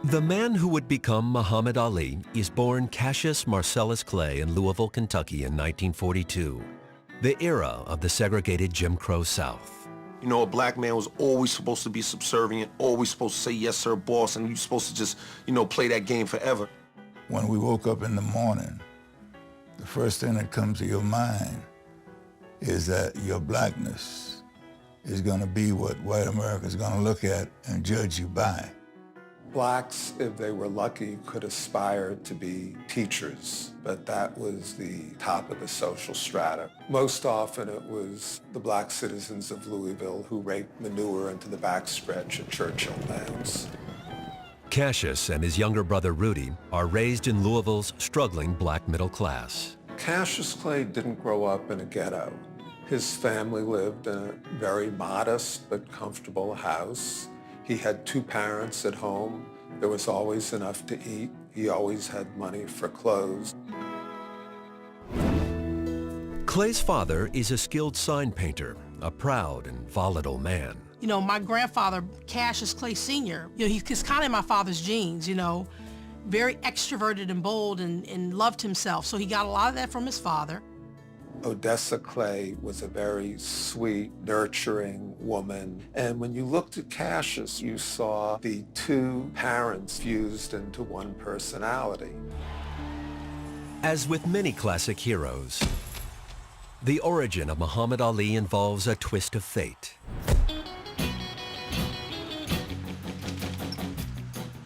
The man who would become Muhammad Ali is born Cassius Marcellus Clay in Louisville, Kentucky in 1942, the era of the segregated Jim Crow South. You know, a black man was always supposed to be subservient, always supposed to say, yes, sir, boss, and you're supposed to just, play that game forever. When we woke up in the morning, the first thing that comes to your mind is that your blackness is going to be what white America is going to look at and judge you by. Blacks, if they were lucky, could aspire to be teachers, but that was the top of the social strata. Most often it was the black citizens of Louisville who raked manure into the backstretch at Churchill Downs. Cassius and his younger brother Rudy are raised in Louisville's struggling black middle class. Cassius Clay didn't grow up in a ghetto. His family lived in a very modest but comfortable house. He had two parents at home. There was always enough to eat. He always had money for clothes. Clay's father is a skilled sign painter, a proud and volatile man. You know, my grandfather, Cassius Clay Sr., he's kind of in my father's genes, very extroverted and bold and loved himself. So he got a lot of that from his father. Odessa Clay was a very sweet, nurturing woman. And when you looked at Cassius, you saw the two parents fused into one personality. As with many classic heroes, the origin of Muhammad Ali involves a twist of fate.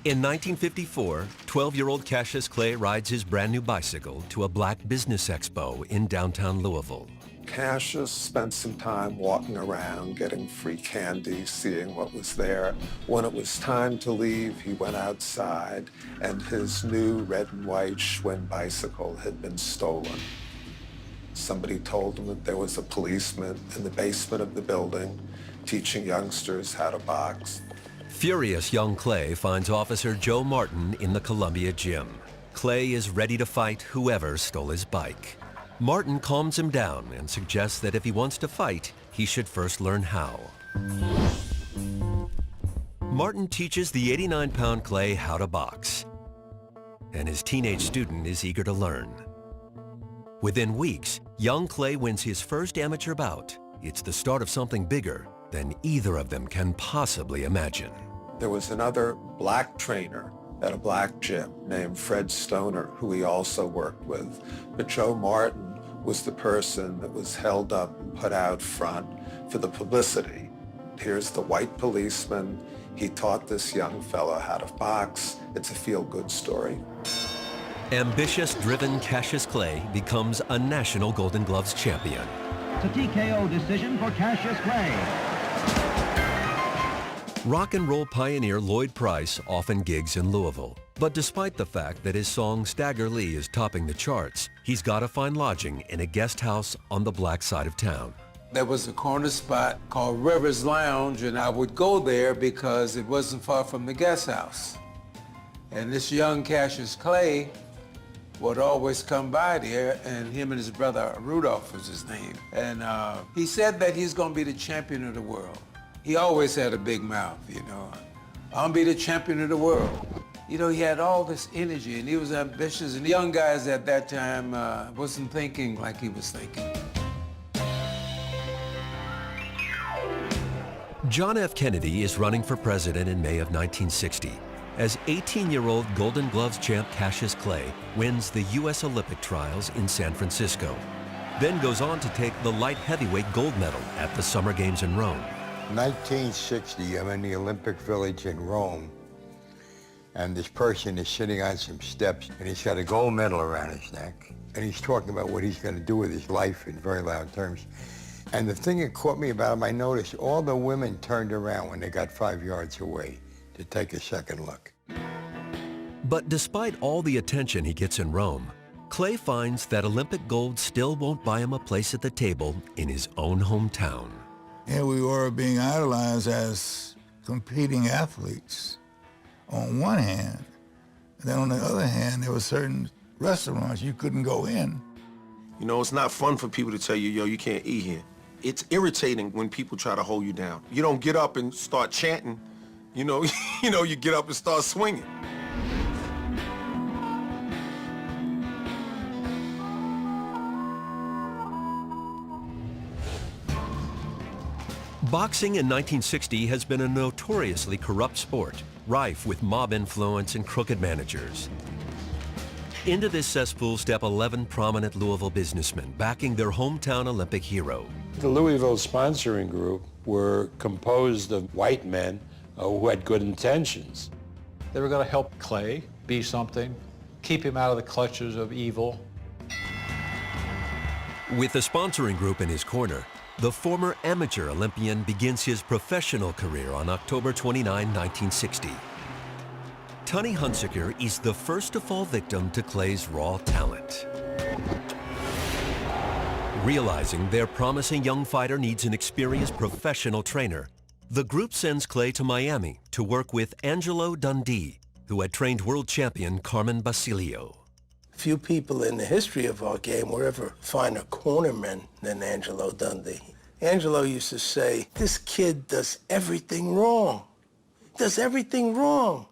In 1954, 12-year-old Cassius Clay rides his brand new bicycle to a black business expo in downtown Louisville. Cassius spent some time walking around, getting free candy, seeing what was there. When it was time to leave, he went outside, and his new red and white Schwinn bicycle had been stolen. Somebody told him that there was a policeman in the basement of the building teaching youngsters how to box. Furious young Clay finds Officer Joe Martin in the Columbia gym. Clay is ready to fight whoever stole his bike. Martin calms him down and suggests that if he wants to fight, he should first learn how. Martin teaches the 89-pound Clay how to box, and his teenage student is eager to learn. Within weeks, young Clay wins his first amateur bout. It's the start of something bigger than either of them can possibly imagine. There was another black trainer at a black gym named Fred Stoner, who he also worked with. But Joe Martin was the person that was held up and put out front for the publicity. Here's the white policeman. He taught this young fellow how to box. It's a feel-good story. Ambitious, driven Cassius Clay becomes a national Golden Gloves champion. It's a TKO decision for Cassius Clay. Rock and roll pioneer Lloyd Price often gigs in Louisville. But despite the fact that his song Stagger Lee is topping the charts, he's got to find lodging in a guest house on the black side of town. There was a corner spot called Rivers Lounge, and I would go there because it wasn't far from the guest house. And this young Cassius Clay would always come by there, and him and his brother, Rudolph was his name. And he said that he's gonna be the champion of the world. He always had a big mouth, I'll be the champion of the world. He had all this energy, and he was ambitious, and the young guys at that time wasn't thinking like he was thinking. John F. Kennedy is running for president in May of 1960. As 18-year-old Golden Gloves champ Cassius Clay wins the U.S. Olympic trials in San Francisco, then goes on to take the light heavyweight gold medal at the Summer Games in Rome. 1960, I'm in the Olympic Village in Rome, and this person is sitting on some steps, and he's got a gold medal around his neck, and he's talking about what he's going to do with his life in very loud terms. And the thing that caught me about him, I noticed all the women turned around when they got 5 yards away to take a second look. But despite all the attention he gets in Rome, Clay finds that Olympic gold still won't buy him a place at the table in his own hometown. Here we were being idolized as competing athletes on one hand, and then on the other hand, there were certain restaurants you couldn't go in. It's not fun for people to tell you, yo, you can't eat here. It's irritating when people try to hold you down. You don't get up and start chanting, You know, you get up and start swinging. Boxing in 1960 has been a notoriously corrupt sport, rife with mob influence and crooked managers. Into this cesspool step 11 prominent Louisville businessmen backing their hometown Olympic hero. The Louisville sponsoring group were composed of white men who had good intentions. They were going to help Clay be something, keep him out of the clutches of evil. With the sponsoring group in his corner, the former amateur Olympian begins his professional career on October 29, 1960. Tunney Hunsaker is the first to fall victim to Clay's raw talent. Realizing their promising young fighter needs an experienced professional trainer, the group sends Clay to Miami to work with Angelo Dundee, who had trained world champion Carmen Basilio. Few people in the history of our game were ever finer cornermen than Angelo Dundee. Angelo used to say, this kid does everything wrong. Does everything wrong.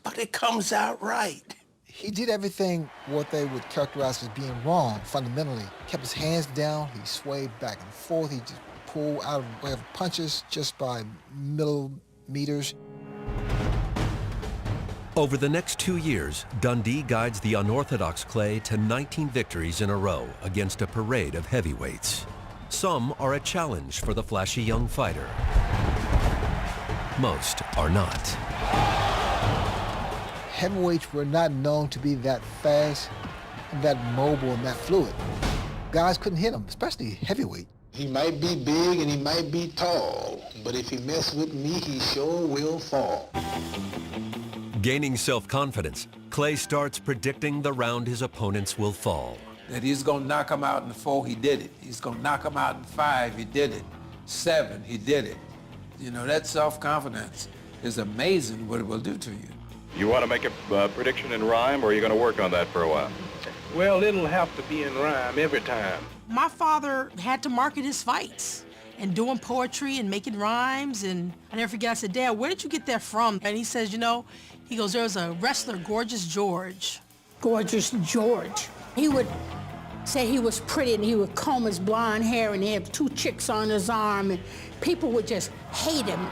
But it comes out right. He did everything what they would characterize as being wrong, fundamentally. Kept his hands down, he swayed back and forth, he just pulled out of the way of punches just by millimeters. Over the next 2 years, Dundee guides the unorthodox Clay to 19 victories in a row against a parade of heavyweights. Some are a challenge for the flashy young fighter. Most are not. Heavyweights were not known to be that fast, and that mobile, and that fluid. Guys couldn't hit him, especially heavyweight. He might be big and he might be tall, but if he mess with me, he sure will fall. Gaining self-confidence, Clay starts predicting the round his opponents will fall. That he's going to knock him out in 4, he did it. He's going to knock him out in 5, he did it. 7, he did it. You know, that self-confidence is amazing what it will do to you. You want to make a prediction in rhyme, or are you going to work on that for a while? Well, it'll have to be in rhyme every time. My father had to market his fights and doing poetry and making rhymes, and I never forget, I said, Dad, where did you get that from? And he says, you know, he goes, there was a wrestler, Gorgeous George. Gorgeous George. He would say he was pretty, and he would comb his blonde hair, and he had 2 chicks on his arm, and people would just hate him.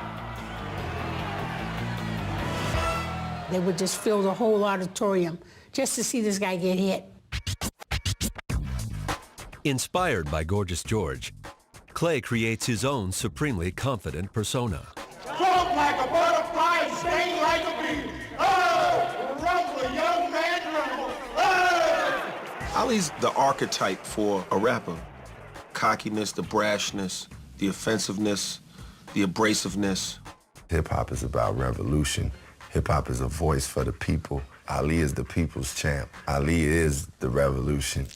They would just fill the whole auditorium just to see this guy get hit. Inspired by Gorgeous George, Clay creates his own supremely confident persona. Float like a butterfly, sting like a bee. Oh, rumble, young man, rumble. Oh! Ali's the archetype for a rapper. Cockiness, the brashness, the offensiveness, the abrasiveness. Hip-hop is about revolution. Hip-hop is a voice for the people. Ali is the people's champ. Ali is the revolution.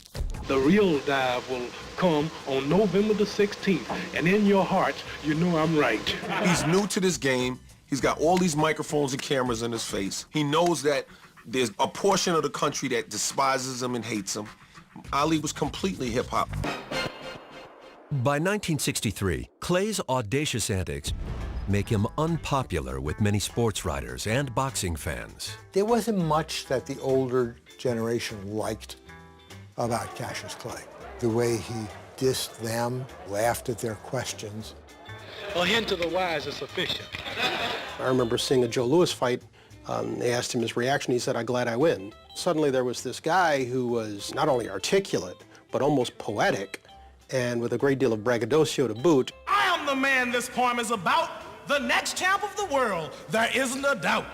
The real dive will come on November the 16th, and in your hearts, you know I'm right. He's new to this game. He's got all these microphones and cameras in his face. He knows that there's a portion of the country that despises him and hates him. Ali was completely hip-hop. By 1963, Clay's audacious antics make him unpopular with many sports writers and boxing fans. There wasn't much that the older generation liked about Cassius Clay. The way he dissed them, laughed at their questions. A hint to the wise is sufficient. I remember seeing a Joe Louis fight. They asked him his reaction. He said, "I'm glad I win." Suddenly there was this guy who was not only articulate, but almost poetic, and with a great deal of braggadocio to boot. I am the man this poem is about, the next champ of the world. There isn't a doubt.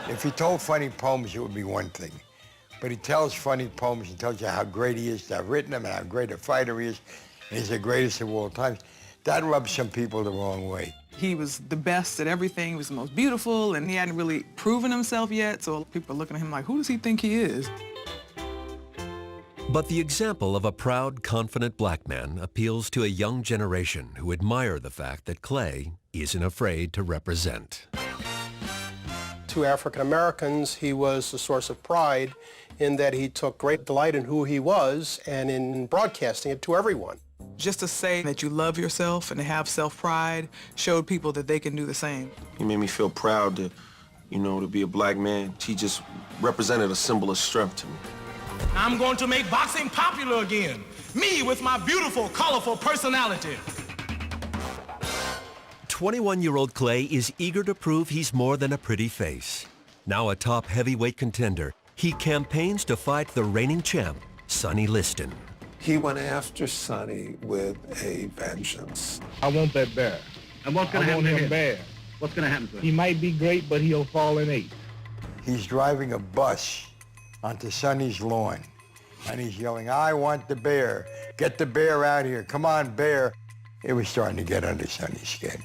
If he told funny poems, it would be one thing. But he tells funny poems, he tells you how great he is to have written them and how great a fighter he is, and he's the greatest of all time. That rubs some people the wrong way. He was the best at everything. He was the most beautiful, and he hadn't really proven himself yet, so people are looking at him like, who does he think he is? But the example of a proud, confident black man appeals to a young generation who admire the fact that Clay isn't afraid to represent. To African Americans, he was a source of pride in that he took great delight in who he was and in broadcasting it to everyone. Just to say that you love yourself and to have self-pride showed people that they can do the same. He made me feel proud to, to be a black man. He just represented a symbol of strength to me. I'm going to make boxing popular again. Me with my beautiful, colorful personality. 21-year-old Clay is eager to prove he's more than a pretty face. Now a top heavyweight contender, he campaigns to fight the reigning champ, Sonny Liston. He went after Sonny with a vengeance. I want that bear. And what's going to happen to him? Bear. What's going to happen to him? He might be great, but he'll fall in 8. He's driving a bus onto Sonny's lawn, and he's yelling, "I want the bear. Get the bear out here. Come on, bear." It was starting to get under Sonny's skin.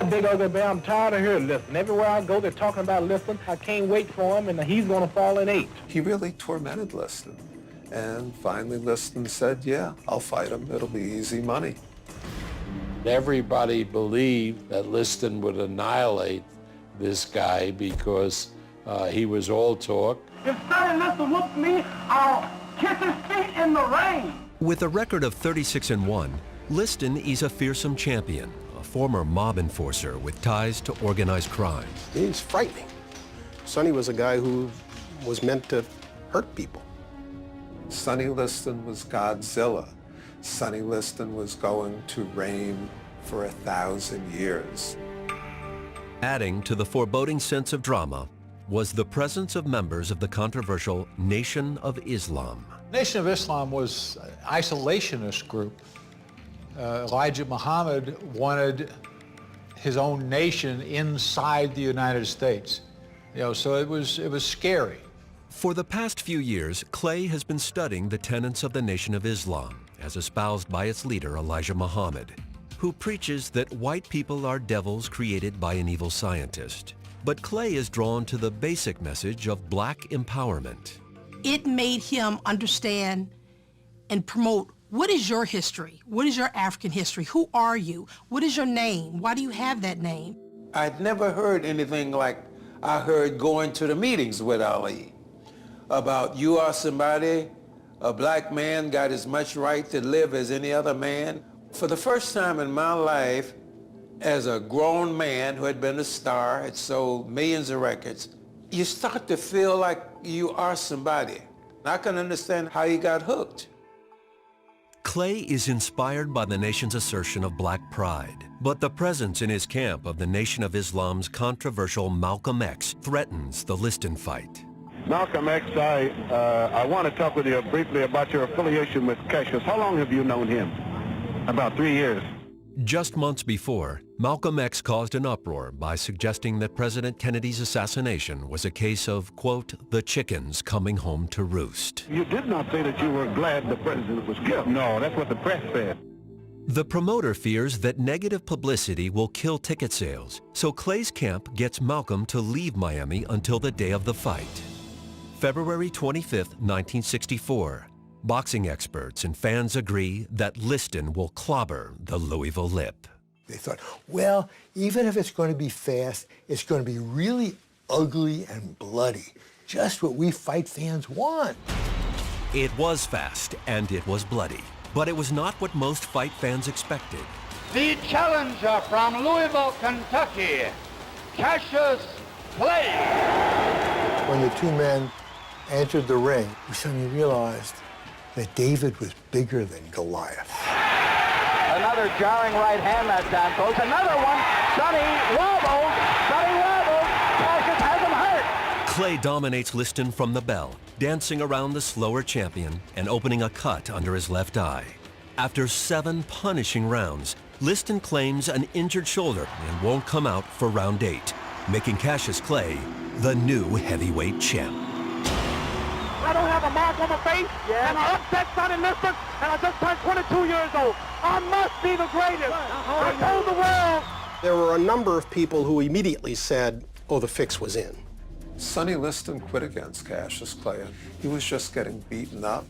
Big ugly bear, I'm tired of hearing Liston. Everywhere I go, they're talking about Liston. I can't wait for him, and he's going to fall in 8. He really tormented Liston. And finally Liston said, yeah, I'll fight him. It'll be easy money. Everybody believed that Liston would annihilate this guy because he was all talk. If Sonny Liston whoops me, I'll kiss his feet in the rain. With a record of 36-1, Liston is a fearsome champion, a former mob enforcer with ties to organized crime. He's frightening. Sonny was a guy who was meant to hurt people. Sonny Liston was Godzilla. Sonny Liston was going to reign for 1,000 years. Adding to the foreboding sense of drama was the presence of members of the controversial Nation of Islam. Nation of Islam was an isolationist group. Elijah Muhammad wanted his own nation inside the United States. So it was scary. For the past few years, Clay has been studying the tenets of the Nation of Islam, as espoused by its leader, Elijah Muhammad, who preaches that white people are devils created by an evil scientist. But Clay is drawn to the basic message of black empowerment. It made him understand and promote, what is your history? What is your African history? Who are you? What is your name? Why do you have that name? I'd never heard anything like I heard going to the meetings with Ali about you are somebody, a black man got as much right to live as any other man. For the first time in my life, as a grown man who had been a star, had sold millions of records, you start to feel like you are somebody. I can understand how you got hooked. Clay is inspired by the nation's assertion of black pride, but the presence in his camp of the Nation of Islam's controversial Malcolm X threatens the Liston fight. Malcolm X, I want to talk with you briefly about your affiliation with Cassius. How long have you known him? About 3 years. Just months before, Malcolm X caused an uproar by suggesting that President Kennedy's assassination was a case of, quote, the chickens coming home to roost. You did not say that you were glad the president was killed. No, that's what the press said. The promoter fears that negative publicity will kill ticket sales, so Clay's camp gets Malcolm to leave Miami until the day of the fight. February 25, 1964. Boxing experts and fans agree that Liston will clobber the Louisville Lip. They thought, well, even if it's going to be fast, it's going to be really ugly and bloody. Just what we fight fans want. It was fast and it was bloody, but it was not what most fight fans expected. The challenger from Louisville, Kentucky, Cassius Clay. When the two men entered the ring, we suddenly realized that David was bigger than Goliath. Another jarring right hand that time, folks. Another one. Sonny wobbles. Cassius has him hurt. Clay dominates Liston from the bell, dancing around the slower champion and opening a cut under his left eye. After 7 punishing rounds, Liston claims an injured shoulder and won't come out for round 8, making Cassius Clay the new heavyweight champ. I don't have a mark on my face, and I upset Sonny Liston, and I just turned 22 years old. I must be the greatest. I told the world. There were a number of people who immediately said, oh, the fix was in. Sonny Liston quit against Cassius Clay. He was just getting beaten up.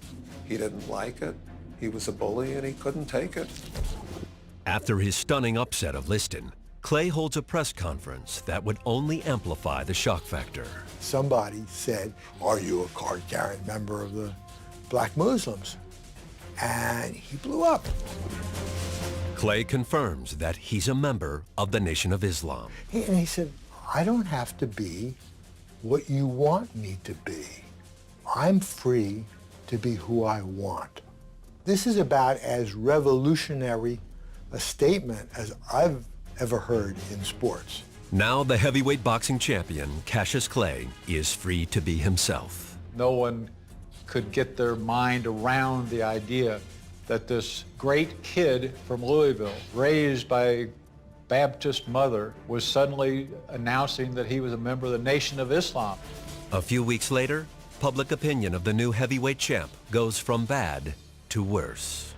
He didn't like it. He was a bully, and he couldn't take it. After his stunning upset of Liston, Clay holds a press conference that would only amplify the shock factor. Somebody said, are you a card-carrying member of the Black Muslims? and he blew up. Clay confirms that he's a member of the Nation of Islam. And he said, I don't have to be what you want me to be. I'm free to be who I want. This is about as revolutionary a statement as I've ever heard in sports. Now the heavyweight boxing champion, Cassius Clay, is free to be himself. No one could get their mind around the idea that this great kid from Louisville, raised by a Baptist mother, was suddenly announcing that he was a member of the Nation of Islam. A few weeks later, public opinion of the new heavyweight champ goes from bad to worse.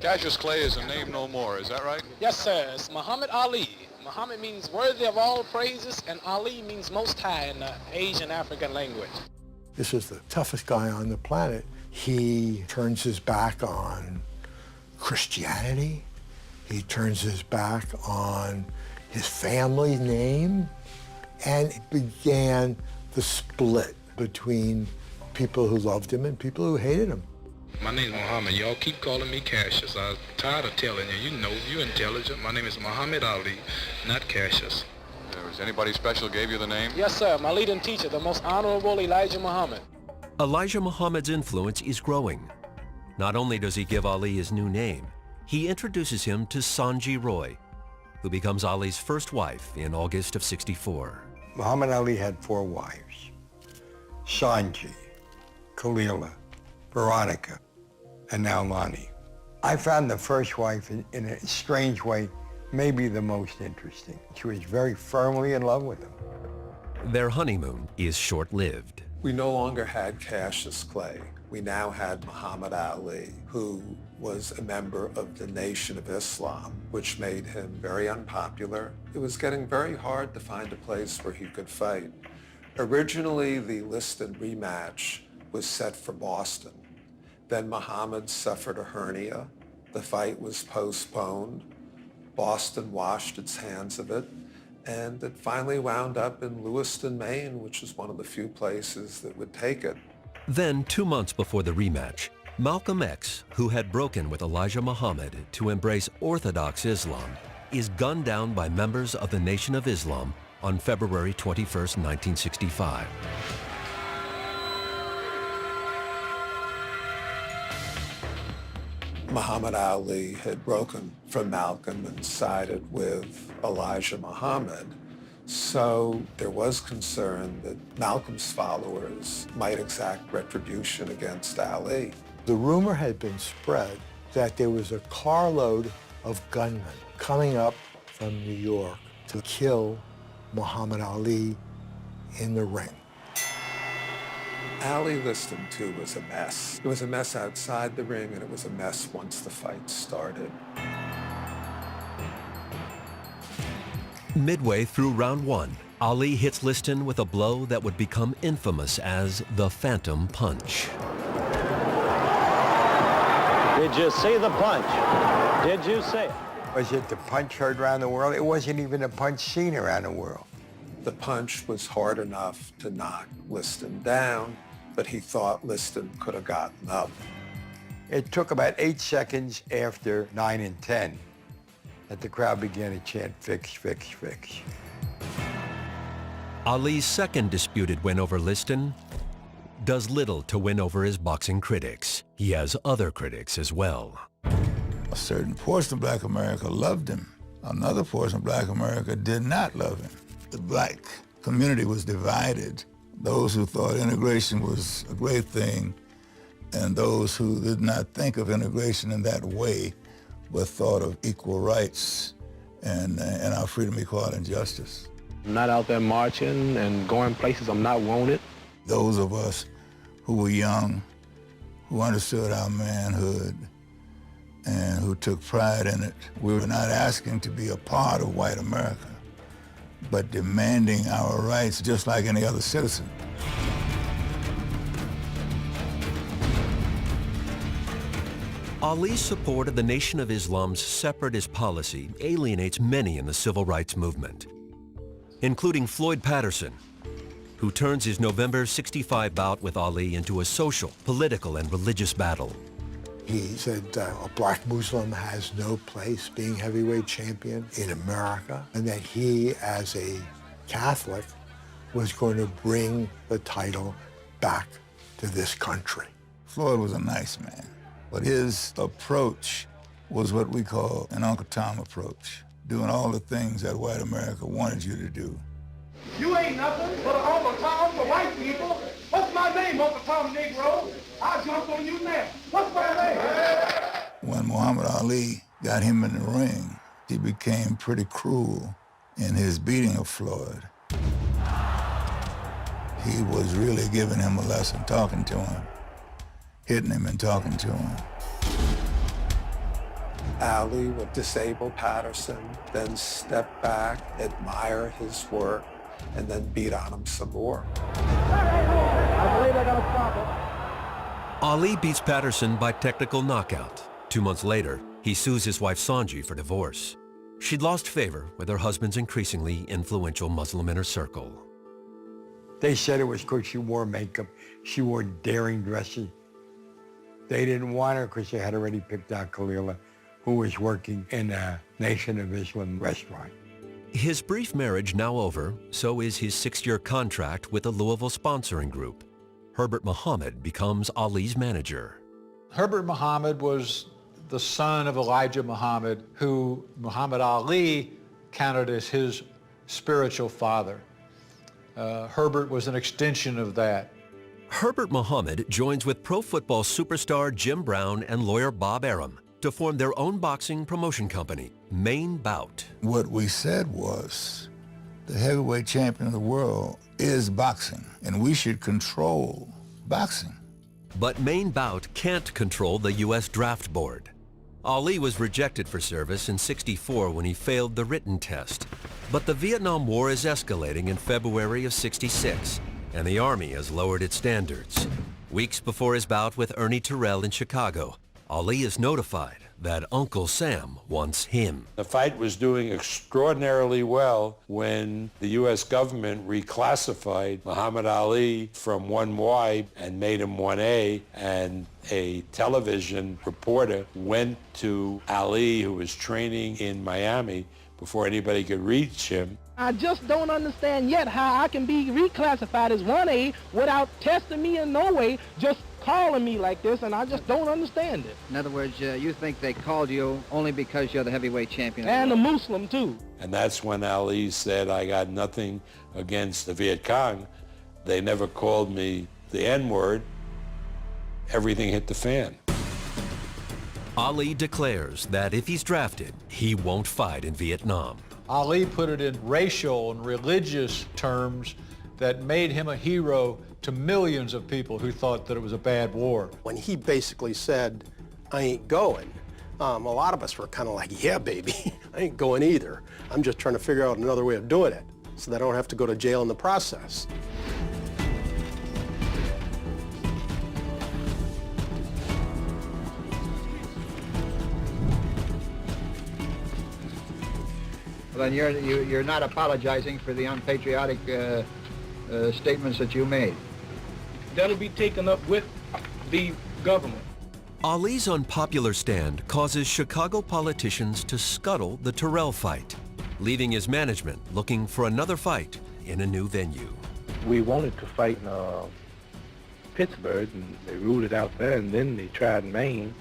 Cassius Clay is a name no more, is that right? Yes, sir. It's Muhammad Ali. Muhammad means worthy of all praises, and Ali means most high in the Asian African language. This is the toughest guy on the planet. He turns his back on Christianity. He turns his back on his family's name. And it began the split between people who loved him and people who hated him. My name is Muhammad. Y'all keep calling me Cassius. I'm tired of telling you. You know you're intelligent. My name is Muhammad Ali, not Cassius. Was anybody special gave you the name? Yes, sir. My leading teacher, the most honorable Elijah Muhammad. Elijah Muhammad's influence is growing. Not only does he give Ali his new name, he introduces him to Sanji Roy, who becomes Ali's first wife in August of '64. Muhammad Ali had 4 wives: Sanji, Khalila, Veronica, and now Lonnie. I found the first wife in a strange way, maybe the most interesting. She was very firmly in love with him. Their honeymoon is short-lived. We no longer had Cassius Clay. We now had Muhammad Ali, who was a member of the Nation of Islam, which made him very unpopular. It was getting very hard to find a place where he could fight. Originally, the Liston rematch was set for Boston. Then Muhammad suffered a hernia. The fight was postponed. Boston washed its hands of it, and it finally wound up in Lewiston, Maine, which is one of the few places that would take it. Then, 2 months before the rematch, Malcolm X, who had broken with Elijah Muhammad to embrace Orthodox Islam, is gunned down by members of the Nation of Islam on February 21st, 1965. Muhammad Ali had broken from Malcolm and sided with Elijah Muhammad. So there was concern that Malcolm's followers might exact retribution against Ali. The rumor had been spread that there was a carload of gunmen coming up from New York to kill Muhammad Ali in the ring. Ali Liston, too, was a mess. It was a mess outside the ring, and it was a mess once the fight started. Midway through round 1, Ali hits Liston with a blow that would become infamous as the Phantom Punch. Did you see the punch? Did you see it? Was it the punch heard around the world? It wasn't even a punch seen around the world. The punch was hard enough to knock Liston down, but he thought Liston could have gotten up. It took about 8 seconds after 9 and 10 that the crowd began to chant, "Fix, fix, fix." Ali's second disputed win over Liston does little to win over his boxing critics. He has other critics as well. A certain portion of Black America loved him. Another portion of Black America did not love him. The Black community was divided. Those who thought integration was a great thing, and those who did not think of integration in that way, but thought of equal rights and our freedom, equality, and justice. I'm not out there marching and going places I'm not wanted. Those of us who were young, who understood our manhood, and who took pride in it, we were not asking to be a part of white America, but demanding our rights just like any other citizen. Ali's support of the Nation of Islam's separatist policy alienates many in the civil rights movement, including Floyd Patterson, who turns his November '65 bout with Ali into a social, political, and religious battle. He said a black Muslim has no place being heavyweight champion in America, and that he, as a Catholic, was going to bring the title back to this country. Floyd was a nice man, but his approach was what we call an Uncle Tom approach, doing all the things that white America wanted you to do. You ain't nothing but an Uncle Tom for white people. What's my name, Uncle Tom Negro? I'll jump on you now. What's my name? When Muhammad Ali got him in the ring, he became pretty cruel in his beating of Floyd. He was really giving him a lesson, talking to him, hitting him and talking to him. Ali would disable Patterson, then step back, admire his work, and then beat on him some more. I believe they're gonna stop him. Ali beats Patterson by technical knockout. 2 months later, he sues his wife Sanji for divorce. She'd lost favor with her husband's increasingly influential Muslim inner circle. They said it was because she wore makeup. She wore daring dresses. They didn't want her because they had already picked out Khalila, who was working in a Nation of Islam restaurant. His brief marriage now over, so is his 6-year contract with the Louisville sponsoring group. Herbert Muhammad becomes Ali's manager. Herbert Muhammad was the son of Elijah Muhammad, who Muhammad Ali counted as his spiritual father. Herbert was an extension of that. Herbert Muhammad joins with pro football superstar Jim Brown and lawyer Bob Arum to form their own boxing promotion company, Main Bout. What we said was, the heavyweight champion of the world is boxing, and we should control boxing. But Main Bout can't control the U.S. Draft Board. Ali was rejected for service in '64 when he failed the written test. But the Vietnam War is escalating in February of '66, and the Army has lowered its standards. Weeks before his bout with Ernie Terrell in Chicago, Ali is notified that Uncle Sam wants him. The fight was doing extraordinarily well when the U.S. government reclassified Muhammad Ali from 1Y and made him 1A, and a television reporter went to Ali, who was training in Miami, before anybody could reach him. I just don't understand yet how I can be reclassified as 1A without testing me in no way, just calling me like this, and I just don't understand it. In other words, you think they called you only because you're the heavyweight champion? And a Muslim, too. And that's when Ali said, I got nothing against the Viet Cong. They never called me the N-word. Everything hit the fan. Ali declares that if he's drafted, he won't fight in Vietnam. Ali put it in racial and religious terms that made him a hero to millions of people who thought that it was a bad war. When he basically said, I ain't going, a lot of us were kind of like, yeah, baby, I ain't going either. I'm just trying to figure out another way of doing it so that I don't have to go to jail in the process. Then you're not apologizing for the unpatriotic statements that you made. That'll be taken up with the government. Ali's unpopular stand causes Chicago politicians to scuttle the Terrell fight, leaving his management looking for another fight in a new venue. We wanted to fight in Pittsburgh, and they ruled it out there, and then they tried Maine,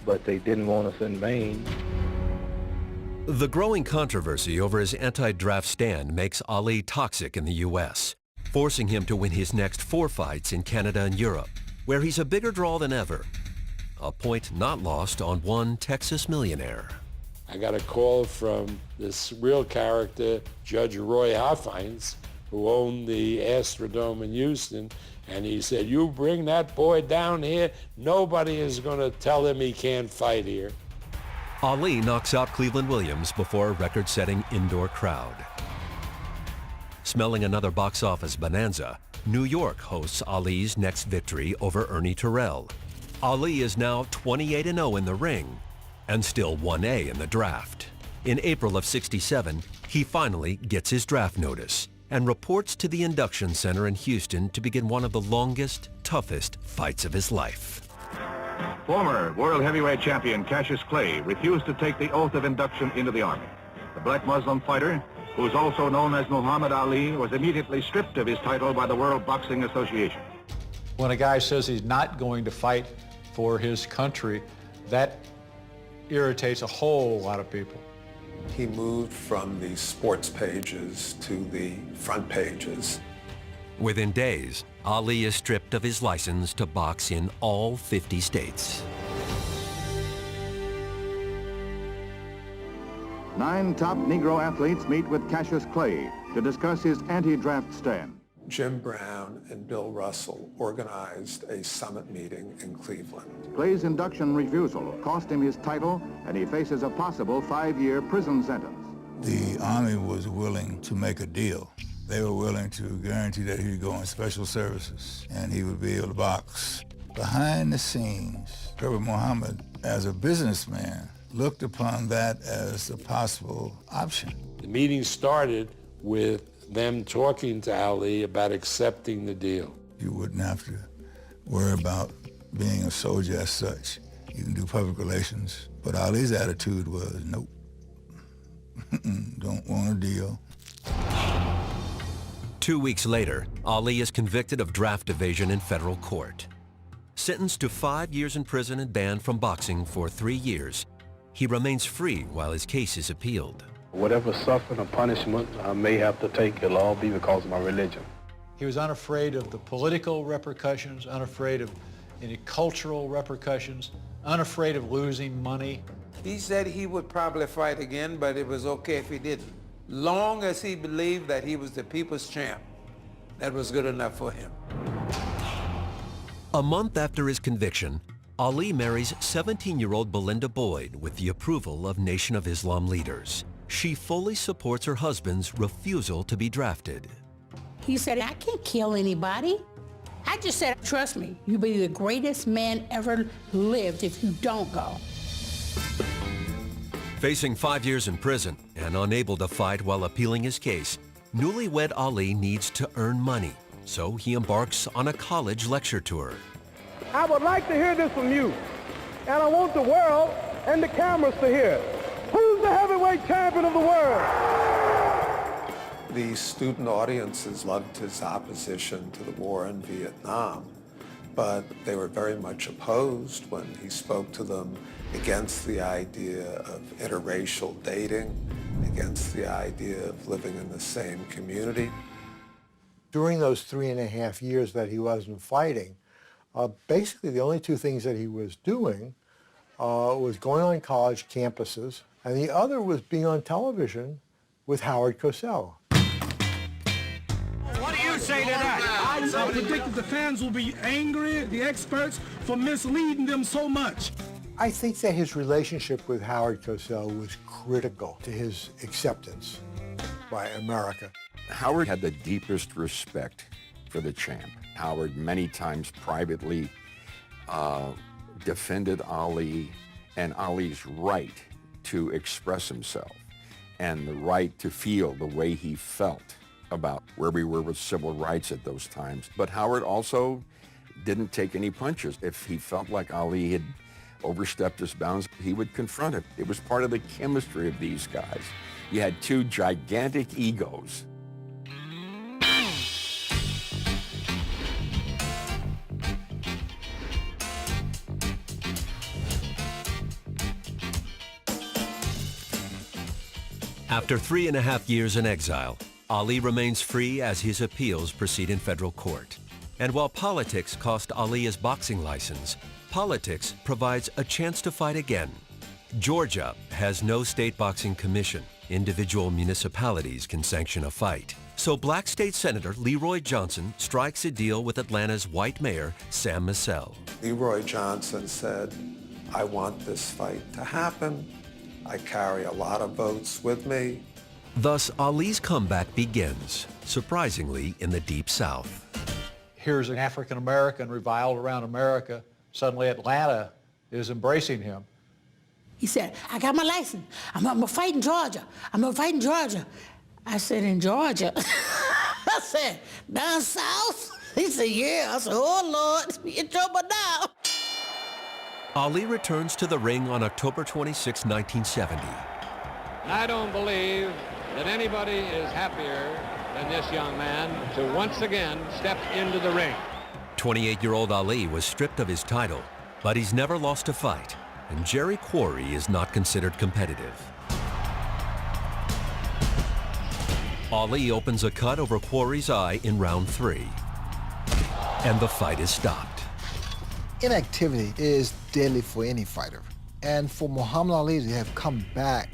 but they didn't want us in Maine. The growing controversy over his anti-draft stand makes Ali toxic in the U.S., forcing him to win his next 4 fights in Canada and Europe, where he's a bigger draw than ever. A point not lost on one Texas millionaire. I got a call from this real character, Judge Roy Hoffines, who owned the Astrodome in Houston, and he said, you bring that boy down here, nobody is going to tell him he can't fight here. Ali knocks out Cleveland Williams before a record-setting indoor crowd. Smelling another box office bonanza, New York hosts Ali's next victory over Ernie Terrell. Ali is now 28-0 in the ring and still 1A in the draft. In April of '67, he finally gets his draft notice and reports to the induction center in Houston to begin one of the longest, toughest fights of his life. Former world heavyweight champion Cassius Clay refused to take the oath of induction into the Army. The black Muslim fighter, who is also known as Muhammad Ali, was immediately stripped of his title by the World Boxing Association. When a guy says he's not going to fight for his country, that irritates a whole lot of people. He moved from the sports pages to the front pages. Within days, Ali is stripped of his license to box in all 50 states. 9 top Negro athletes meet with Cassius Clay to discuss his anti-draft stand. Jim Brown and Bill Russell organized a summit meeting in Cleveland. Clay's induction refusal cost him his title, and he faces a possible 5-year prison sentence. The Army was willing to make a deal. They were willing to guarantee that he would go in special services and he would be able to box. Behind the scenes, Herbert Muhammad, as a businessman, looked upon that as a possible option. The meeting started with them talking to Ali about accepting the deal. You wouldn't have to worry about being a soldier as such. You can do public relations. But Ali's attitude was, nope, don't want a deal. 2 weeks later, Ali is convicted of draft evasion in federal court. Sentenced to 5 years in prison and banned from boxing for 3 years, he remains free while his case is appealed. Whatever suffering or punishment I may have to take, it'll all be because of my religion. He was unafraid of the political repercussions, unafraid of any cultural repercussions, unafraid of losing money. He said he would probably fight again, but it was okay if he didn't. Long as he believed that he was the people's champ, that was good enough for him. A month after his conviction, Ali marries 17-year-old Belinda Boyd with the approval of Nation of Islam leaders. She fully supports her husband's refusal to be drafted. He said, I can't kill anybody. I just said, trust me, you'll be the greatest man ever lived if you don't go. Facing 5 years in prison and unable to fight while appealing his case, newlywed Ali needs to earn money, so he embarks on a college lecture tour. I would like to hear this from you, and I want the world and the cameras to hear it. Who's the heavyweight champion of the world? The student audiences loved his opposition to the war in Vietnam, but they were very much opposed when he spoke to them against the idea of interracial dating, against the idea of living in the same community. During those 3.5 years that he wasn't fighting, basically the only 2 things that he was doing was going on college campuses, and the other was being on television with Howard Cosell. What do you say to that? I predict that the fans will be angry at the experts for misleading them so much. I think that his relationship with Howard Cosell was critical to his acceptance by America. Howard had the deepest respect for the champ. Howard many times privately defended Ali and Ali's right to express himself and the right to feel the way he felt about where we were with civil rights at those times. But Howard also didn't take any punches. If he felt like Ali had overstepped his bounds, he would confront it. It was part of the chemistry of these guys. You had 2 gigantic egos. After 3.5 years in exile, Ali remains free as his appeals proceed in federal court. And while politics cost Ali his boxing license, politics provides a chance to fight again. Georgia has no state boxing commission. Individual municipalities can sanction a fight. So Black State Senator Leroy Johnson strikes a deal with Atlanta's white mayor, Sam Massell. Leroy Johnson said, I want this fight to happen. I carry a lot of votes with me. Thus, Ali's comeback begins, surprisingly in the Deep South. Here's an African American reviled around America. Suddenly Atlanta is embracing him. He said, I got my license. I'm going to fight in Georgia. I'm going to fight in Georgia. I said, in Georgia? I said, down south? He said, yeah. I said, oh, Lord, we in trouble now. Ali returns to the ring on October 26, 1970. I don't believe that anybody is happier than this young man to once again step into the ring. 28-year-old Ali was stripped of his title, but he's never lost a fight, and Jerry Quarry is not considered competitive. Ali opens a cut over Quarry's eye in round 3, and the fight is stopped. Inactivity is deadly for any fighter, and for Muhammad Ali to have come back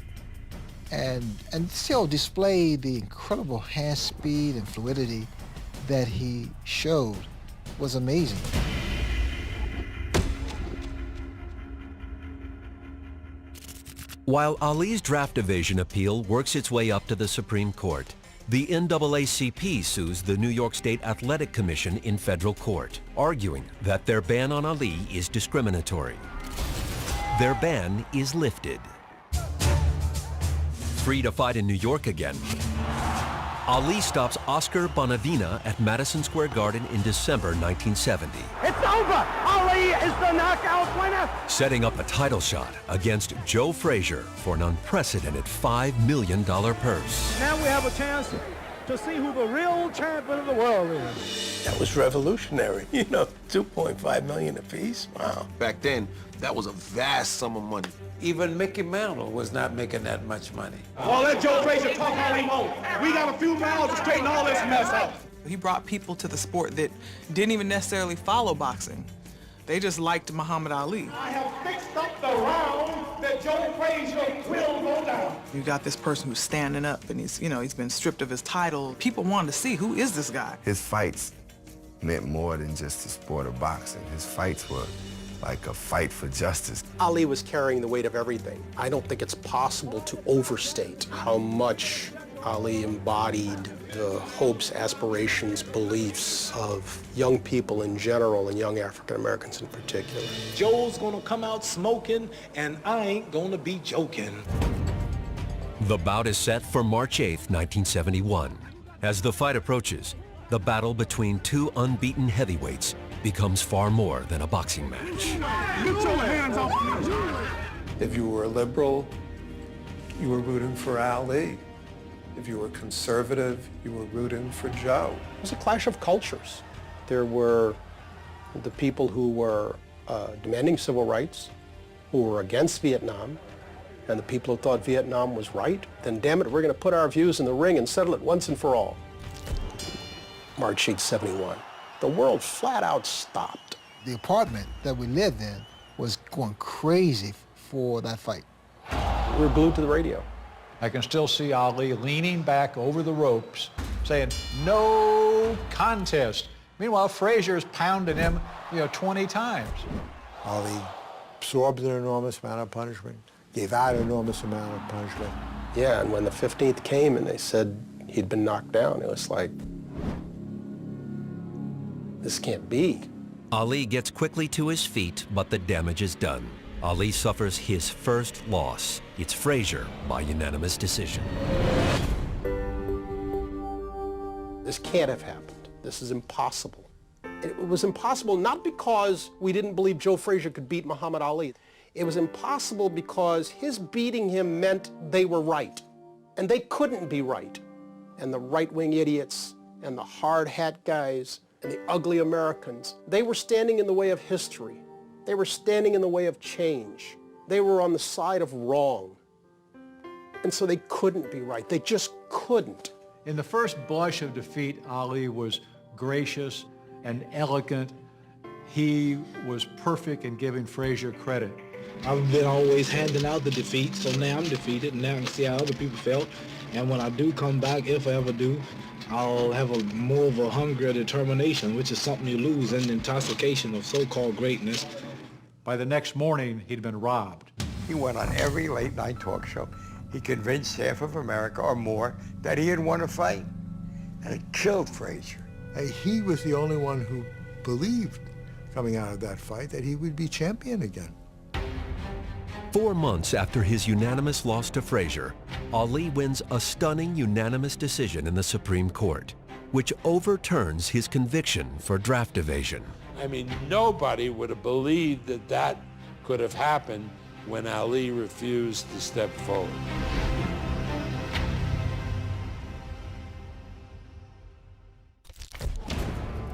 and still display the incredible hand speed and fluidity that he showed was amazing. While Ali's draft evasion appeal works its way up to the Supreme Court, the NAACP sues the New York State Athletic Commission in federal court, arguing that their ban on Ali is discriminatory. Their ban is lifted. Free to fight in New York again, Ali stops Oscar Bonavena at Madison Square Garden in December 1970. It's over! Ali is the knockout winner! Setting up a title shot against Joe Frazier for an unprecedented $5 million purse. Now we have a chance to see who the real champion of the world is. That was revolutionary. You know, $2.5 million apiece. Wow. Back then, that was a vast sum of money. Even Mickey Mantle was not making that much money. Oh, let Joe Frazier talk all he wants. We got a few miles to straighten all this mess up. He brought people to the sport that didn't even necessarily follow boxing. They just liked Muhammad Ali. I have fixed up the round that Joe Frazier will go down. You got this person who's standing up and he's been stripped of his title. People wanted to see, who is this guy? His fights meant more than just the sport of boxing. His fights were like a fight for justice. Ali was carrying the weight of everything. I don't think it's possible to overstate how much Ali embodied the hopes, aspirations, beliefs of young people in general and young African Americans in particular. Joe's gonna come out smoking, and I ain't gonna be joking. The bout is set for March 8, 1971. As the fight approaches, the battle between two unbeaten heavyweights becomes far more than a boxing match. Get your hands off me! If you were a liberal, you were rooting for Ali. If you were conservative, you were rooting for Joe. It was a clash of cultures. There were the people who were demanding civil rights, who were against Vietnam, and the people who thought Vietnam was right. Then, damn it, we're going to put our views in the ring and settle it once and for all. March 8, 71. The world flat out stopped. The apartment that we lived in was going crazy for that fight. We were glued to the radio. I can still see Ali leaning back over the ropes, saying, "No contest." Meanwhile, Frazier is pounding him, 20 times. Ali absorbed an enormous amount of punishment, gave out an enormous amount of punishment. Yeah, and when the 15th came and they said he'd been knocked down, it was like, this can't be. Ali gets quickly to his feet, but the damage is done. Ali suffers his first loss. It's Frazier by unanimous decision. This can't have happened. This is impossible. It was impossible not because we didn't believe Joe Frazier could beat Muhammad Ali. It was impossible because his beating him meant they were right. And they couldn't be right. And the right-wing idiots and the hard hat guys and the ugly Americans, they were standing in the way of history. They were standing in the way of change. They were on the side of wrong. And so they couldn't be right. They just couldn't. In the first blush of defeat, Ali was gracious and elegant. He was perfect in giving Frazier credit. I've been always handing out the defeat, so now I'm defeated, and now I can see how other people felt. And when I do come back, if I ever do, I'll have more of a hunger or determination, which is something you lose in the intoxication of so-called greatness. By the next morning, he'd been robbed. He went on every late-night talk show. He convinced half of America or more that he had won a fight, and it killed Frazier. He was the only one who believed, coming out of that fight, that he would be champion again. 4 months after his unanimous loss to Frazier, Ali wins a stunning unanimous decision in the Supreme Court, which overturns his conviction for draft evasion. I mean, nobody would have believed that could have happened when Ali refused to step forward.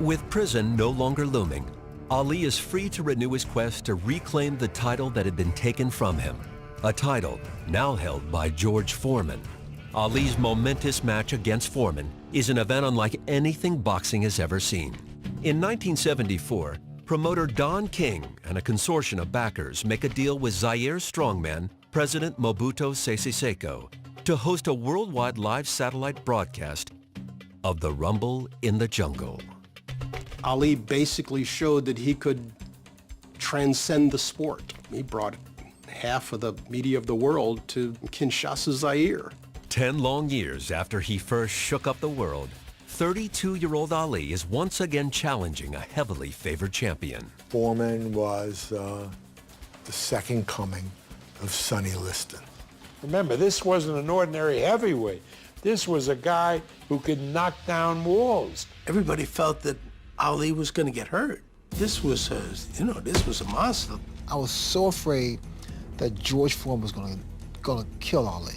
With prison no longer looming, Ali is free to renew his quest to reclaim the title that had been taken from him, a title now held by George Foreman. Ali's momentous match against Foreman is an event unlike anything boxing has ever seen. In 1974, promoter Don King and a consortium of backers make a deal with Zaire's strongman, President Mobutu Sese Seko, to host a worldwide live satellite broadcast of the Rumble in the Jungle. Ali basically showed that he could transcend the sport. He brought half of the media of the world to Kinshasa, Zaire. 10 long years after he first shook up the world, 32-year-old Ali is once again challenging a heavily favored champion. Foreman was the second coming of Sonny Liston. Remember, this wasn't an ordinary heavyweight. This was a guy who could knock down walls. Everybody felt that Ali was going to get hurt. This was this was a monster. I was so afraid that George Foreman was going to kill Ali.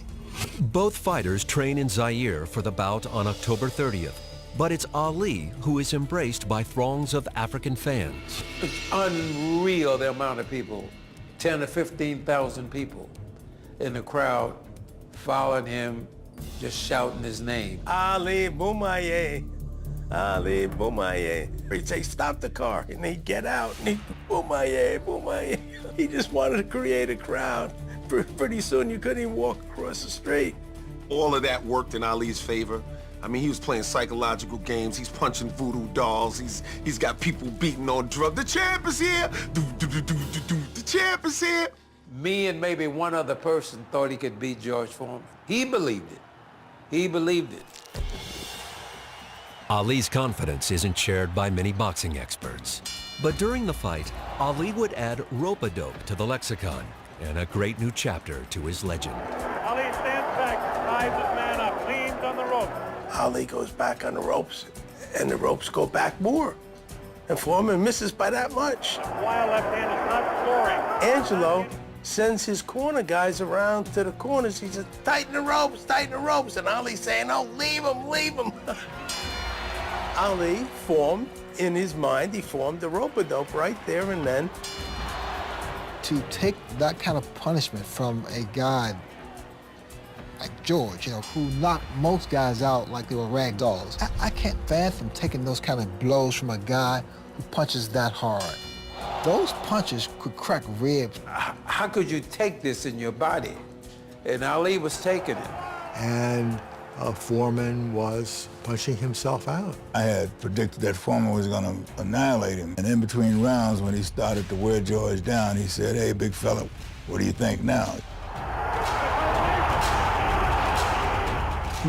Both fighters train in Zaire for the bout on October 30th, but it's Ali who is embraced by throngs of African fans. It's unreal the amount of people, 10 to 15,000 people in the crowd following him, just shouting his name. Ali Boumaier. Ali Boumaier. He'd say, stop the car, and he'd get out, and he'd, Boumaier, Boumaier. He just wanted to create a crowd. Pretty soon you couldn't even walk across the street. All of that worked in Ali's favor. I mean, he was playing psychological games. He's punching voodoo dolls. He's got people beating on drugs. The champ is here. The champ is here. Me and maybe one other person thought he could beat George Foreman. He believed it. He believed it. Ali's confidence isn't shared by many boxing experts. But during the fight, Ali would add rope-a-dope to the lexicon and a great new chapter to his legend. Ali stands back, ties his man up, leans on the rope. Ali goes back on the ropes, and the ropes go back more. And Foreman misses by that much. Wild left hand is not scoring. Angelo sends his corner guys around to the corners. He says, tighten the ropes. And Ali's saying, oh, leave him. Ali formed, in his mind, he formed the rope-a-dope right there and then. To take that kind of punishment from a guy like George, who knocked most guys out like they were rag dolls. I can't fathom taking those kind of blows from a guy who punches that hard. Those punches could crack ribs. How could you take this in your body? And Ali was taking it. And Foreman was punching himself out. I had predicted that Foreman was going to annihilate him. And in between rounds, when he started to wear George down, he said, hey, big fella, what do you think now?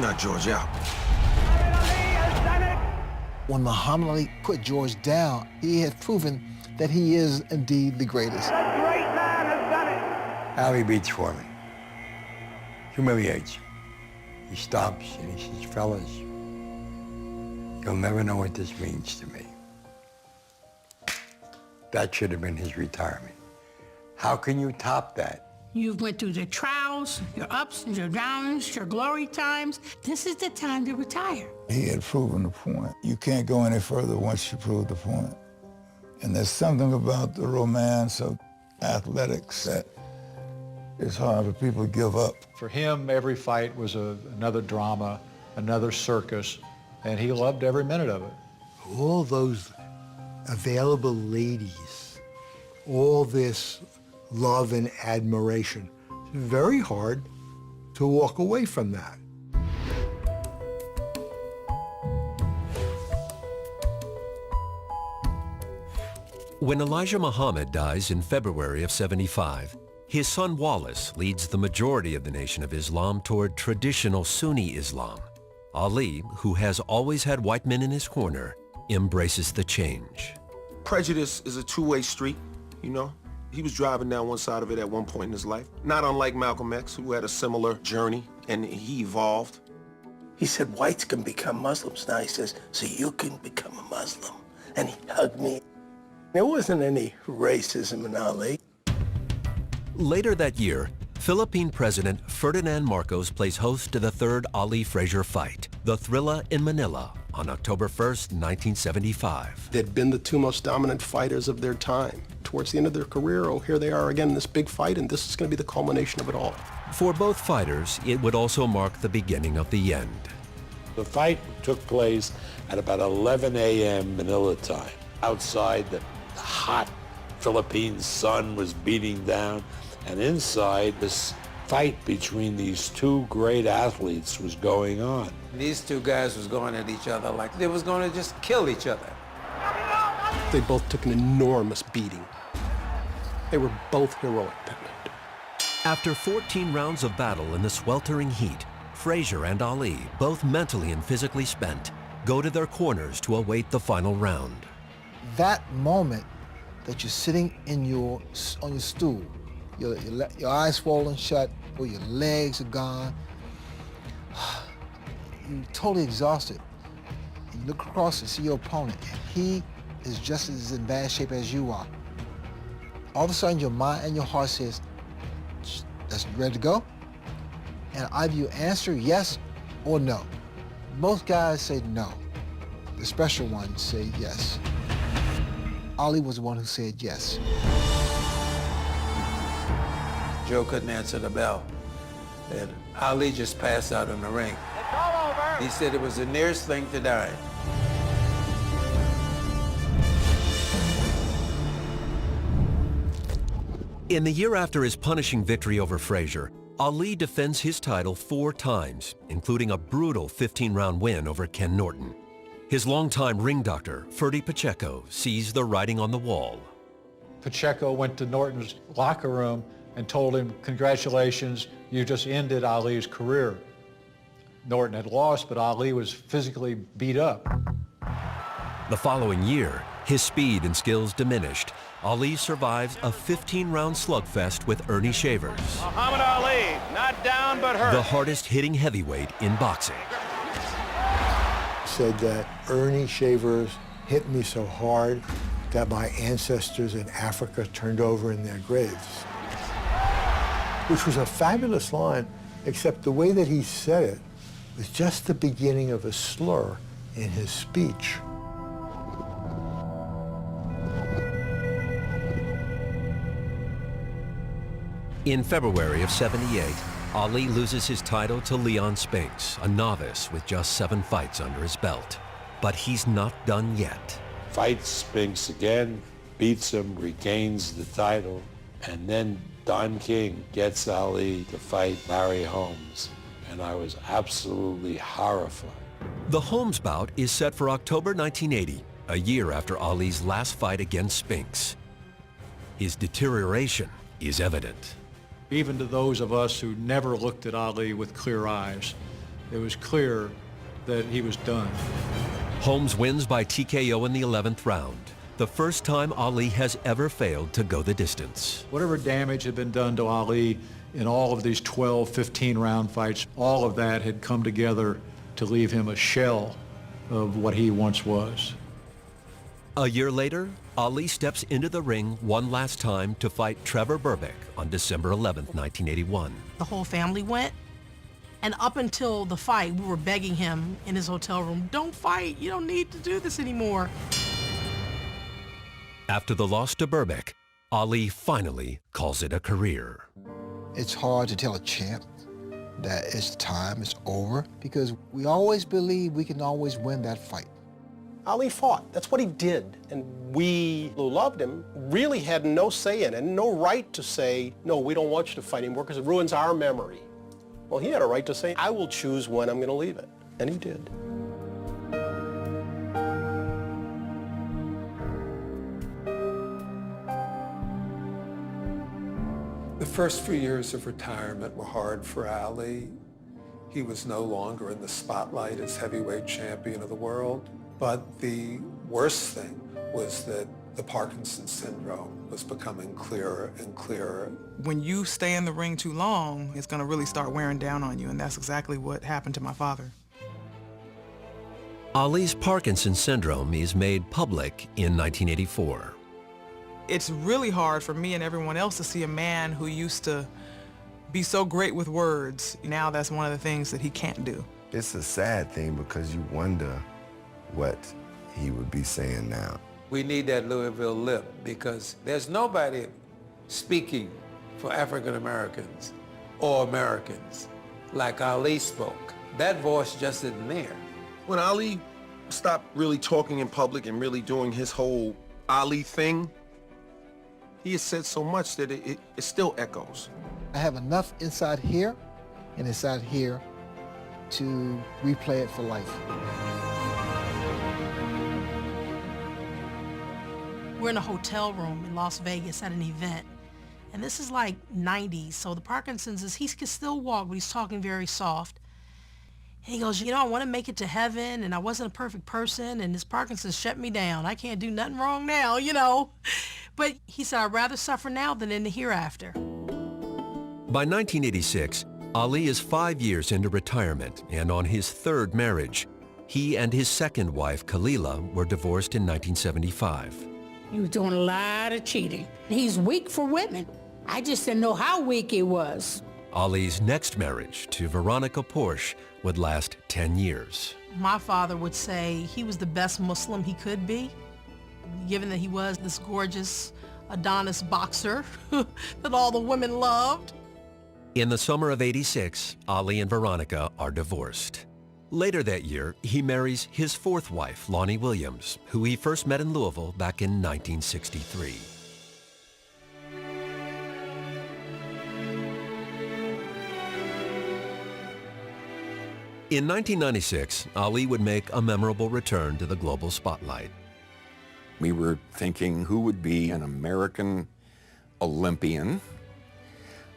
Knock George out. When Muhammad Ali put George down, he had proven that he is indeed the greatest. The great man has done it. Ali beats Foreman. Humiliates him. He stops and he says, fellas, you'll never know what this means to me. That should have been his retirement. How can you top that? You've went through the trials, your ups and your downs, your glory times. This is the time to retire. He had proven the point. You can't go any further once you prove the point. And there's something about the romance of athletics that it's hard for people to give up. For him, every fight was another drama, another circus, and he loved every minute of it. All those available ladies, all this love and admiration, it's very hard to walk away from that. When Elijah Muhammad dies in February of '75, his son Wallace leads the majority of the Nation of Islam toward traditional Sunni Islam. Ali, who has always had white men in his corner, embraces the change. Prejudice is a two-way street, He was driving down one side of it at one point in his life. Not unlike Malcolm X, who had a similar journey, and he evolved. He said, whites can become Muslims. Now he says, so you can become a Muslim. And he hugged me. There wasn't any racism in Ali. Later that year, Philippine President Ferdinand Marcos plays host to the third Ali-Frazier fight, the Thrilla in Manila, on October 1st, 1975. They'd been the two most dominant fighters of their time. Towards the end of their career, oh, here they are again in this big fight, and this is going to be the culmination of it all. For both fighters, it would also mark the beginning of the end. The fight took place at about 11 a.m. Manila time. Outside, the hot Philippine sun was beating down, and inside, this fight between these two great athletes was going on. These two guys was going at each other like they was going to just kill each other. They both took an enormous beating. They were both heroic that night. After 14 rounds of battle in the sweltering heat, Frazier and Ali, both mentally and physically spent, go to their corners to await the final round. That moment that you're sitting on your stool, your eyes swollen shut, or your legs are gone, you're totally exhausted. You look across and see your opponent, and he is just as in bad shape as you are. All of a sudden, your mind and your heart says, "That's ready to go?" And either you answer yes or no. Most guys say no. The special ones say yes. Ali was the one who said yes. Joe couldn't answer the bell, and Ali just passed out in the ring. It's all over. He said it was the nearest thing to dying. In the year after his punishing victory over Frazier, Ali defends his title 4 times, including a brutal 15-round win over Ken Norton. His longtime ring doctor, Ferdy Pacheco, sees the writing on the wall. Pacheco went to Norton's locker room and told him, "Congratulations, you just ended Ali's career." Norton had lost, but Ali was physically beat up. The following year, his speed and skills diminished. Ali survives a 15-round slugfest with Ernie Shavers, Muhammad Ali, not down but hurt. the hardest-hitting heavyweight in boxing. Said that Ernie Shavers hit me so hard that my ancestors in Africa turned over in their graves. Which was a fabulous line, except the way that he said it was just the beginning of a slur in his speech. In February of '78, Ali loses his title to Leon Spinks, a novice with just 7 fights under his belt. But he's not done yet. Fights Spinks again, beats him, regains the title, and then Don King gets Ali to fight Larry Holmes, and I was absolutely horrified. The Holmes bout is set for October 1980, a year after Ali's last fight against Spinks. His deterioration is evident. Even to those of us who never looked at Ali with clear eyes, it was clear that he was done. Holmes wins by TKO in the 11th round, the first time Ali has ever failed to go the distance. Whatever damage had been done to Ali in all of these 12, 15-round fights, all of that had come together to leave him a shell of what he once was. A year later, Ali steps into the ring one last time to fight Trevor Berbick on December 11, 1981. The whole family went, and up until the fight, we were begging him in his hotel room, "Don't fight, you don't need to do this anymore." After the loss to Berbick, Ali finally calls it a career. It's hard to tell a champ that it's time, it's over, because we always believe we can always win that fight. Ali fought. That's what he did. And we who loved him really had no say in it and no right to say, "No, we don't want you to fight anymore because it ruins our memory." Well, he had a right to say, "I will choose when I'm going to leave it." And he did. The first few years of retirement were hard for Ali. He was no longer in the spotlight as heavyweight champion of the world. But the worst thing was that the Parkinson's syndrome was becoming clearer and clearer. When you stay in the ring too long, it's going to really start wearing down on you, and that's exactly what happened to my father. Ali's Parkinson's syndrome is made public in 1984. It's really hard for me and everyone else to see a man who used to be so great with words. Now that's one of the things that he can't do. It's a sad thing because you wonder what he would be saying now. We need that Louisville lip because there's nobody speaking for African Americans or Americans like Ali spoke. That voice just isn't there. When Ali stopped really talking in public and really doing his whole Ali thing, he has said so much that it still echoes. I have enough inside here and inside here to replay it for life. We're in a hotel room in Las Vegas at an event, and this is like 90s, so the Parkinson's he can still walk, but he's talking very soft. And he goes, I want to make it to heaven, and I wasn't a perfect person, and this Parkinson's shut me down. I can't do nothing wrong now, But he said, I'd rather suffer now than in the hereafter. By 1986, Ali is 5 years into retirement and on his third marriage. He and his second wife, Khalila, were divorced in 1975. He was doing a lot of cheating. He's weak for women. I just didn't know how weak he was. Ali's next marriage to Veronica Porsche would last 10 years. My father would say he was the best Muslim he could be, given that he was this gorgeous Adonis boxer that all the women loved. In the summer of '86, Ali and Veronica are divorced. Later that year, he marries his fourth wife, Lonnie Williams, who he first met in Louisville back in 1963. In 1996, Ali would make a memorable return to the global spotlight. We were thinking who would be an American Olympian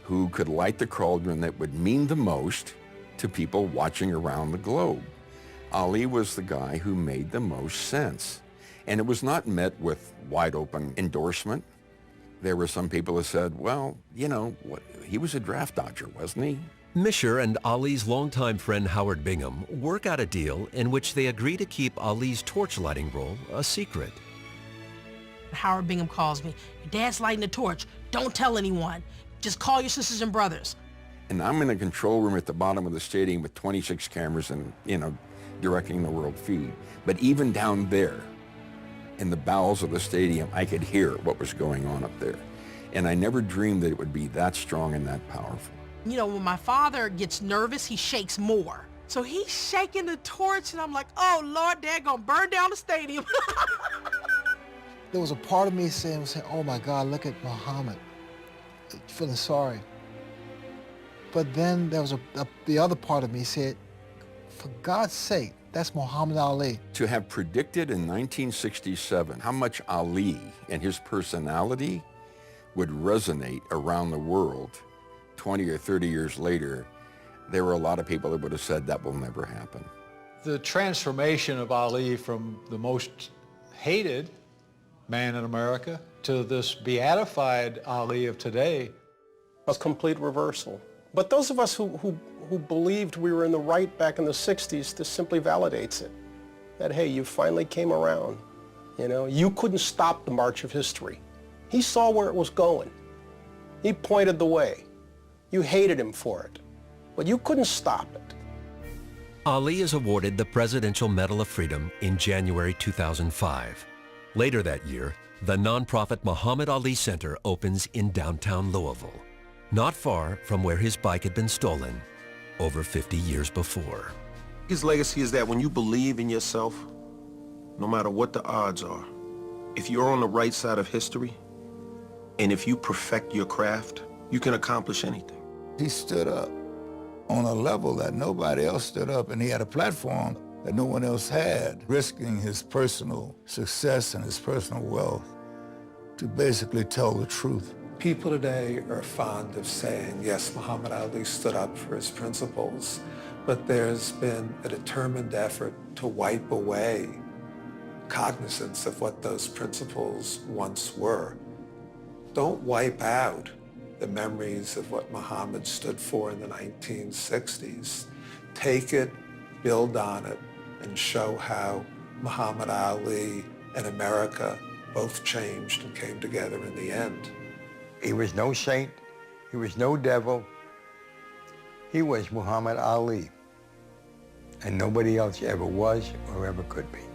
who could light the cauldron that would mean the most to people watching around the globe. Ali was the guy who made the most sense. And it was not met with wide open endorsement. There were some people who said, well, he was a draft dodger, wasn't he? Misher and Ali's longtime friend Howard Bingham work out a deal in which they agree to keep Ali's torch-lighting role a secret. Howard Bingham calls me. Your dad's lighting the torch. Don't tell anyone. Just call your sisters and brothers. And I'm in a control room at the bottom of the stadium with 26 cameras and, directing the world feed. But even down there, in the bowels of the stadium, I could hear what was going on up there. And I never dreamed that it would be that strong and that powerful. When my father gets nervous, he shakes more. So he's shaking the torch, and I'm like, oh, Lord, Dad gonna burn down the stadium. There was a part of me saying, oh my God, look at Muhammad, feeling sorry. But then there was the other part of me said, for God's sake, that's Muhammad Ali. To have predicted in 1967 how much Ali and his personality would resonate around the world 20 or 30 years later, there were a lot of people that would have said that will never happen. The transformation of Ali from the most hated man in America to this beatified Ali of today was complete reversal. But those of us who believed we were in the right back in the 60s, this simply validates it. That, hey, you finally came around. You couldn't stop the march of history. He saw where it was going. He pointed the way. You hated him for it, but you couldn't stop it. Ali is awarded the Presidential Medal of Freedom in January 2005. Later that year, the nonprofit Muhammad Ali Center opens in downtown Louisville, not far from where his bike had been stolen over 50 years before. His legacy is that when you believe in yourself, no matter what the odds are, if you're on the right side of history, and if you perfect your craft, you can accomplish anything. He stood up on a level that nobody else stood up, and he had a platform that no one else had, risking his personal success and his personal wealth to basically tell the truth. People today are fond of saying, yes, Muhammad Ali stood up for his principles, but there's been a determined effort to wipe away cognizance of what those principles once were. Don't wipe out the memories of what Muhammad stood for in the 1960s. Take it, build on it, and show how Muhammad Ali and America both changed and came together in the end. He was no saint. He was no devil. He was Muhammad Ali. And nobody else ever was or ever could be.